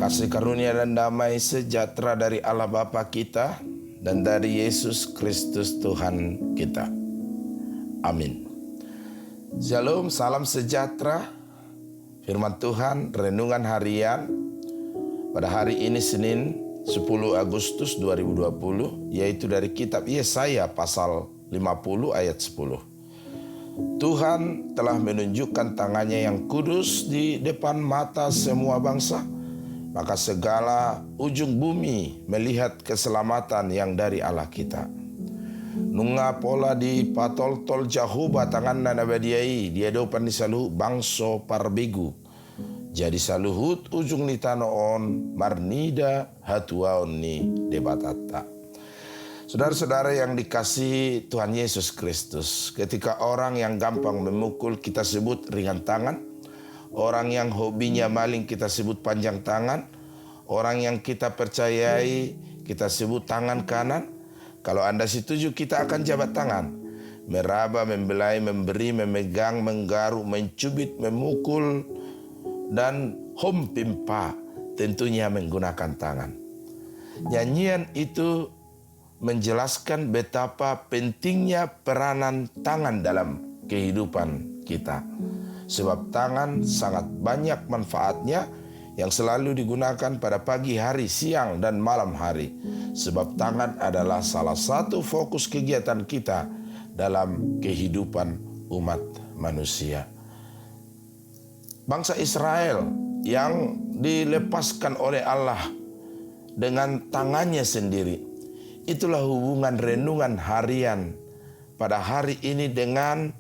Kasih karunia dan damai sejahtera dari Allah Bapa kita dan dari Yesus Kristus Tuhan kita. Amin. Shalom, salam sejahtera. Firman Tuhan, renungan harian pada hari ini Senin 10 Agustus 2020, yaitu dari kitab Yesaya pasal 50 ayat 10. Tuhan telah menunjukkan tangannya yang kudus di depan mata semua bangsa, maka segala ujung bumi melihat keselamatan yang dari Allah kita. Nunga pola di patol-tol jahuba tangan nanabadiai, dia dopan di saluh bangso parbegu. Jadi saluhut ujung ni tanoon marnida hatuaon ni debatata. Saudara-saudara yang dikasihi Tuhan Yesus Kristus, ketika orang yang gampang memukul kita sebut ringan tangan, orang yang hobinya maling kita sebut panjang tangan, orang yang kita percayai kita sebut tangan kanan. Kalau Anda setuju, kita akan jabat tangan, meraba, membelai, memberi, memegang, menggaruk, mencubit, memukul, dan hompimpa, tentunya menggunakan tangan. Nyanyian itu menjelaskan betapa pentingnya peranan tangan dalam kehidupan kita. Sebab tangan sangat banyak manfaatnya yang selalu digunakan pada pagi hari, siang, dan malam hari. Sebab tangan adalah salah satu fokus kegiatan kita dalam kehidupan umat manusia. Bangsa Israel yang dilepaskan oleh Allah dengan tangannya sendiri, itulah hubungan renungan harian pada hari ini dengan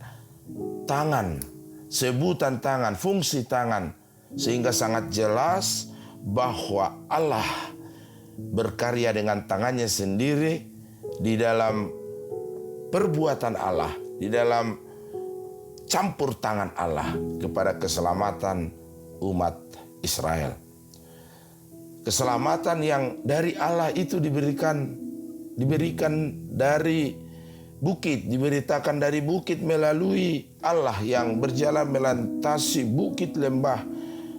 tangan. Sebutan tangan, fungsi tangan, sehingga sangat jelas bahwa Allah berkarya dengan tangannya sendiri di dalam perbuatan Allah, di dalam campur tangan Allah kepada keselamatan umat Israel. Keselamatan yang dari Allah itu diberikan dari bukit, diberitakan dari bukit melalui Allah yang berjalan melintasi bukit lembah,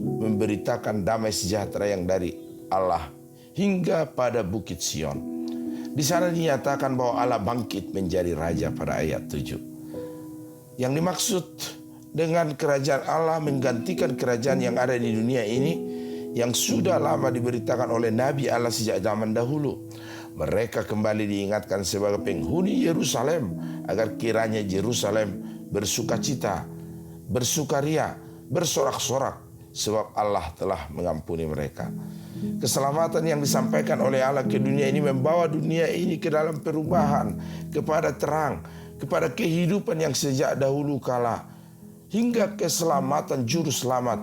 memberitakan damai sejahtera yang dari Allah hingga pada bukit Sion. Di sana dinyatakan bahwa Allah bangkit menjadi raja pada ayat 7. Yang dimaksud dengan kerajaan Allah menggantikan kerajaan yang ada di dunia ini yang sudah lama diberitakan oleh Nabi Allah sejak zaman dahulu. Mereka kembali diingatkan sebagai penghuni Yerusalem agar kiranya Yerusalem bersukacita, bersukaria, bersorak-sorak sebab Allah telah mengampuni mereka. Keselamatan yang disampaikan oleh Allah ke dunia ini membawa dunia ini ke dalam perubahan, kepada terang, kepada kehidupan yang sejak dahulu kala, hingga keselamatan juru selamat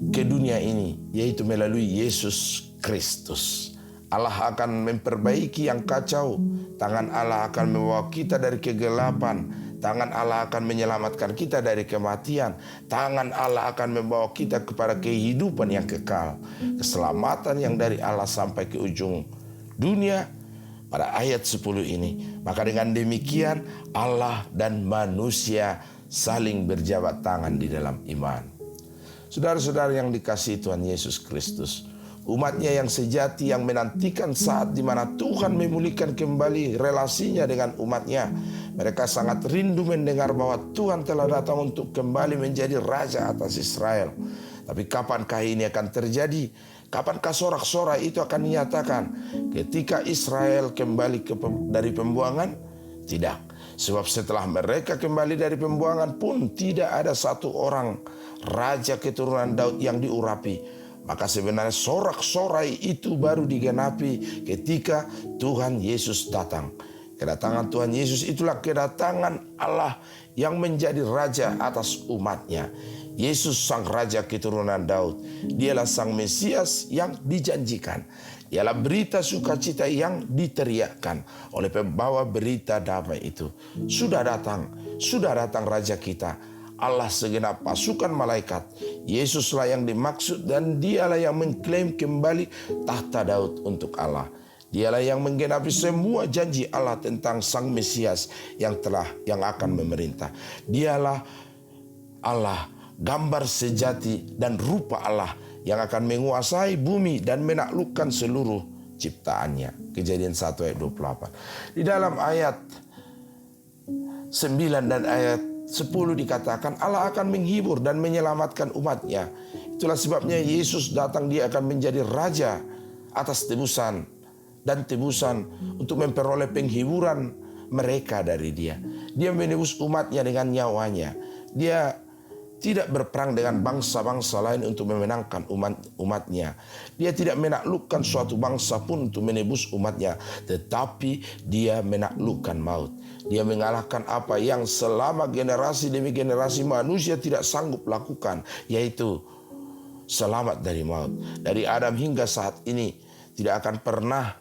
ke dunia ini, yaitu melalui Yesus Kristus. Allah akan memperbaiki yang kacau. Tangan Allah akan membawa kita dari kegelapan. Tangan Allah akan menyelamatkan kita dari kematian. Tangan Allah akan membawa kita kepada kehidupan yang kekal. Keselamatan yang dari Allah sampai ke ujung dunia pada ayat 10 ini. Maka dengan demikian Allah dan manusia saling berjabat tangan di dalam iman. Saudara-saudara yang dikasihi Tuhan Yesus Kristus, umatnya yang sejati yang menantikan saat di mana Tuhan memulihkan kembali relasinya dengan umatnya. Mereka sangat rindu mendengar bahwa Tuhan telah datang untuk kembali menjadi raja atas Israel. Tapi kapankah ini akan terjadi? Kapankah sorak-sorai itu akan dinyatakan? Ketika Israel kembali dari pembuangan? Tidak. Sebab setelah mereka kembali dari pembuangan pun tidak ada satu orang raja keturunan Daud yang diurapi. Maka sebenarnya sorak-sorai itu baru digenapi ketika Tuhan Yesus datang. Kedatangan Tuhan Yesus itulah kedatangan Allah yang menjadi raja atas umatnya. Yesus sang raja keturunan Daud. Dialah sang Mesias yang dijanjikan. Ialah berita sukacita yang diteriakkan oleh pembawa berita damai itu. Sudah datang raja kita. Allah segenap pasukan malaikat. Yesuslah yang dimaksud dan dialah yang mengklaim kembali tahta Daud untuk Allah. Dialah yang menggenapi semua janji Allah tentang sang Mesias yang akan memerintah. Dialah Allah, gambar sejati dan rupa Allah yang akan menguasai bumi dan menaklukkan seluruh ciptaannya. Kejadian 1 ayat 28. Di dalam ayat 9 dan ayat 10 dikatakan Allah akan menghibur dan menyelamatkan umatnya. Itulah sebabnya Yesus datang, dia akan menjadi raja atas tebusan dan tebusan untuk memperoleh penghiburan mereka dari dia. Dia menebus umatnya dengan nyawanya. Dia tidak berperang dengan bangsa-bangsa lain untuk memenangkan umatnya. Dia tidak menaklukkan suatu bangsa pun untuk menebus umatnya. Tetapi dia menaklukkan maut. Dia mengalahkan apa yang selama generasi demi generasi manusia tidak sanggup lakukan, yaitu selamat dari maut. Dari Adam hingga saat ini tidak akan pernah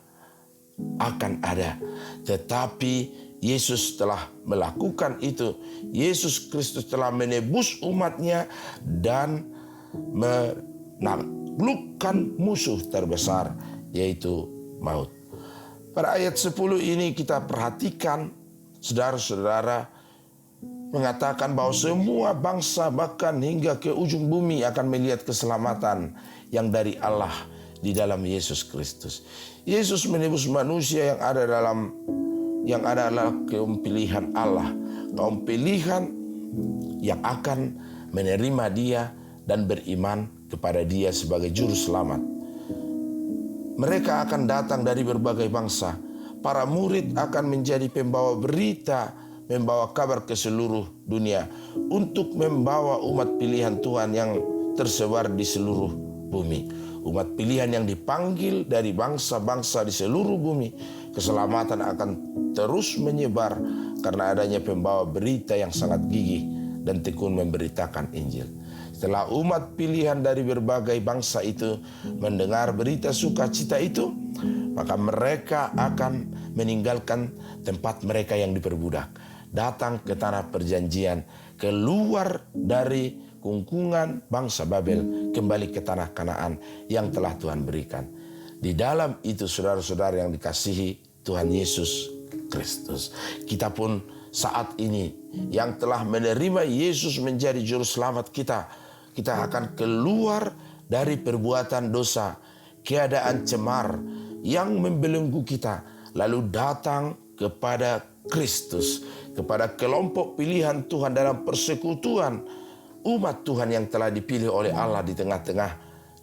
akan ada. Tetapi Yesus telah melakukan itu. Yesus Kristus telah menebus umatnya dan menaklukkan musuh terbesar, yaitu maut. Pada ayat 10 ini kita perhatikan, saudara-saudara, mengatakan bahwa semua bangsa bahkan hingga ke ujung bumi akan melihat keselamatan yang dari Allah di dalam Yesus Kristus. Yesus menebus manusia yang adalah kaum pilihan Allah, kaum pilihan yang akan menerima dia dan beriman kepada dia sebagai juru selamat. Mereka akan datang dari berbagai bangsa. Para murid akan menjadi pembawa berita, membawa kabar ke seluruh dunia untuk membawa umat pilihan Tuhan yang tersebar di seluruh bumi. Umat pilihan yang dipanggil dari bangsa-bangsa di seluruh bumi. Keselamatan akan terus menyebar karena adanya pembawa berita yang sangat gigih dan tekun memberitakan Injil. Setelah umat pilihan dari berbagai bangsa itu mendengar berita sukacita itu, maka mereka akan meninggalkan tempat mereka yang diperbudak, datang ke tanah perjanjian, keluar dari kungkungan bangsa Babel, kembali ke tanah Kanaan yang telah Tuhan berikan. Di dalam itu, saudara-saudara yang dikasihi Tuhan Yesus Kristus, kita pun saat ini yang telah menerima Yesus menjadi juru selamat kita akan keluar dari perbuatan dosa, keadaan cemar yang membelenggu kita, lalu datang kepada Kristus, kepada kelompok pilihan Tuhan dalam persekutuan umat Tuhan yang telah dipilih oleh Allah di tengah-tengah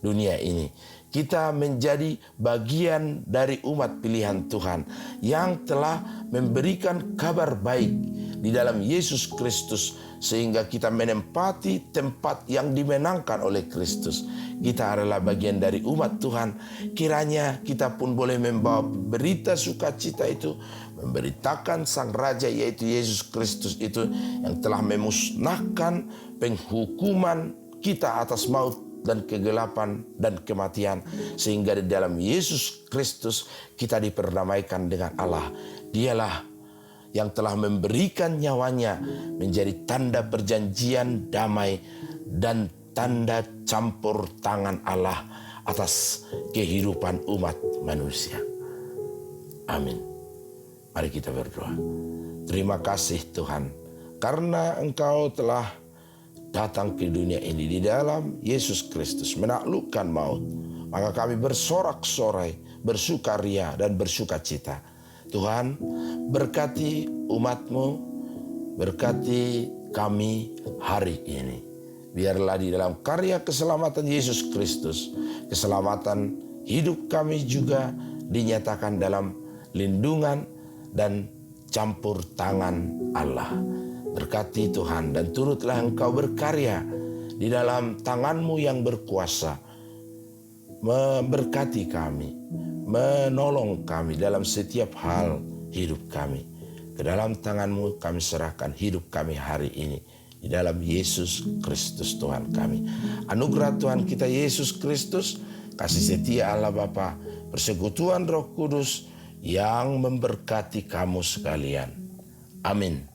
dunia ini. Kita menjadi bagian dari umat pilihan Tuhan yang telah memberikan kabar baik di dalam Yesus Kristus, sehingga kita menempati tempat yang dimenangkan oleh Kristus. Kita adalah bagian dari umat Tuhan. Kiranya kita pun boleh membawa berita sukacita itu, memberitakan Sang Raja yaitu Yesus Kristus itu yang telah memusnahkan penghukuman kita atas maut dan kegelapan dan kematian, sehingga di dalam Yesus Kristus kita diperdamaikan dengan Allah. Dialah yang telah memberikan nyawanya menjadi tanda perjanjian damai dan tanda campur tangan Allah atas kehidupan umat manusia. Amin. Mari kita berdoa. Terima kasih Tuhan, karena Engkau telah datang ke dunia ini di dalam Yesus Kristus, menaklukkan maut. Maka kami bersorak-sorai, bersukaria dan bersukacita. Tuhan, berkati umat-Mu, berkati kami hari ini. Biarlah di dalam karya keselamatan Yesus Kristus, keselamatan hidup kami juga dinyatakan dalam lindungan dan campur tangan Allah. Berkati Tuhan dan turutlah Engkau berkarya di dalam tangan-Mu yang berkuasa. Memberkati kami, menolong kami dalam setiap hal hidup kami. Ke dalam tangan-Mu kami serahkan hidup kami hari ini. Di dalam Yesus Kristus Tuhan kami. Anugerah Tuhan kita Yesus Kristus, kasih setia Allah Bapa, persekutuan Roh Kudus yang memberkati kamu sekalian. Amin.